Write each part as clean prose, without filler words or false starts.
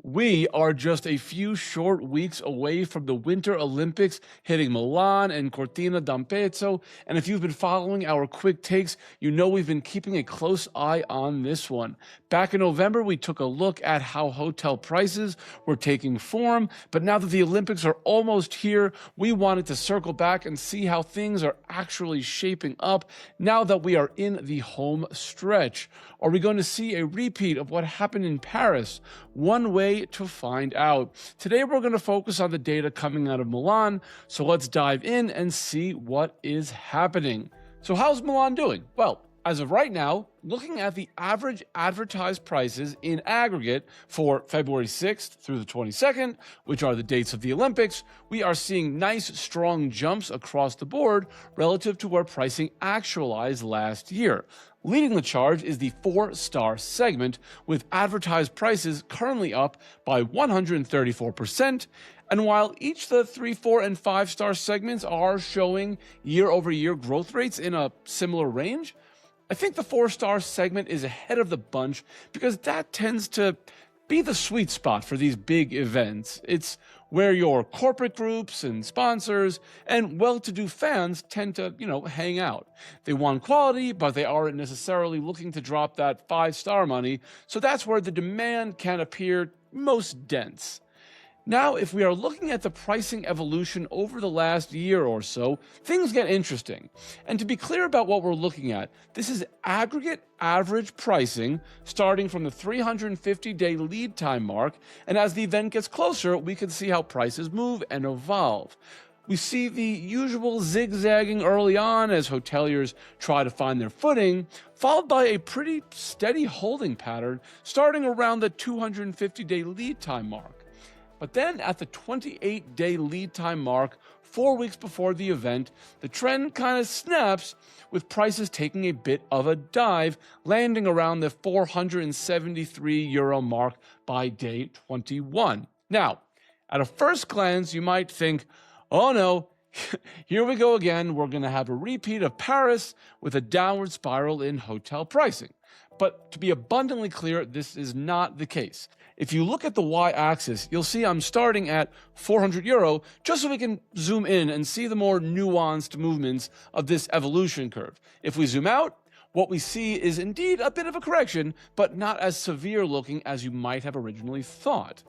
We are just a few short weeks away from the Winter Olympics hitting Milan and Cortina d'Ampezzo, and if you've been following our quick takes, you know we've been keeping a close eye on this one. Back in November, we took a look at how hotel prices were taking form, but now that the Olympics are almost here, we wanted to circle back and see how things are actually shaping up now that we are in the home stretch. Are we going to see a repeat of what happened in Paris? One way to find out. Today we're going to focus on the data coming out of Milan, so let's dive in and see what is happening. So how's Milan doing? Well, as of right now, looking at the average advertised prices in aggregate for February 6th through the 22nd, which are the dates of the Olympics, we are seeing nice, strong jumps across the board relative to where pricing actualized last year. Leading the charge is the 4-star segment, with advertised prices currently up by 134%. And while each the 3, 4, and 5-star segments are showing year-over-year growth rates in a similar range, I think the 4-star segment is ahead of the bunch because that tends to be the sweet spot for these big events. It's where your corporate groups and sponsors and well-to-do fans tend to, hang out. They want quality, but they aren't necessarily looking to drop that 5-star money, so that's where the demand can appear most dense. Now, if we are looking at the pricing evolution over the last year or so, things get interesting. And to be clear about what we're looking at, this is aggregate average pricing starting from the 350-day lead time mark, and as the event gets closer, we can see how prices move and evolve. We see the usual zigzagging early on as hoteliers try to find their footing, followed by a pretty steady holding pattern starting around the 250-day lead time mark. But then at the 28-day lead time mark, 4 weeks before the event, the trend kind of snaps, with prices taking a bit of a dive, landing around the €473 mark by day 21. Now, at a first glance, you might think, oh no, here we go again, we're going to have a repeat of Paris with a downward spiral in hotel pricing. But to be abundantly clear, this is not the case. If you look at the y-axis, you'll see I'm starting at €400, just so we can zoom in and see the more nuanced movements of this evolution curve. If we zoom out, what we see is indeed a bit of a correction, but not as severe looking as you might have originally thought.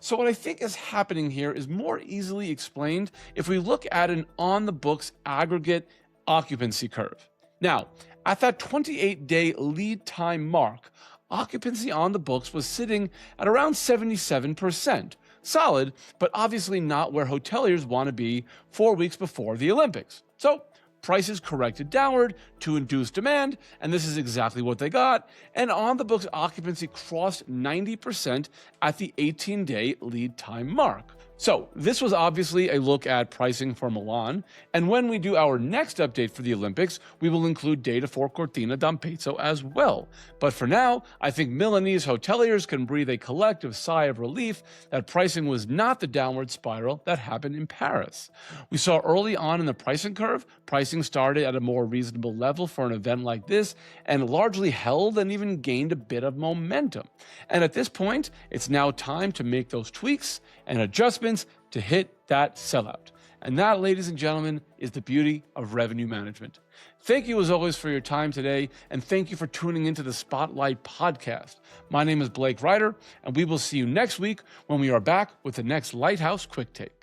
So what I think is happening here is more easily explained if we look at an on-the-books aggregate occupancy curve. Now, at that 28-day lead time mark, occupancy on the books was sitting at around 77%. Solid, but obviously not where hoteliers want to be 4 weeks before the Olympics. So prices corrected downward to induce demand, and this is exactly what they got, and on the books occupancy crossed 90% at the 18-day lead time mark. So this was obviously a look at pricing for Milan, and when we do our next update for the Olympics, we will include data for Cortina d'Ampezzo as well. But for now, I think Milanese hoteliers can breathe a collective sigh of relief that pricing was not the downward spiral that happened in Paris. We saw early on in the pricing curve, pricing started at a more reasonable level for an event like this, and largely held and even gained a bit of momentum. And at this point, it's now time to make those tweaks and adjustments to hit that sellout. And that, ladies and gentlemen, is the beauty of revenue management. Thank you as always for your time today, and thank you for tuning into the Spotlight podcast. My name is Blake Ryder, and we will see you next week when we are back with the next Lighthouse Quick Take.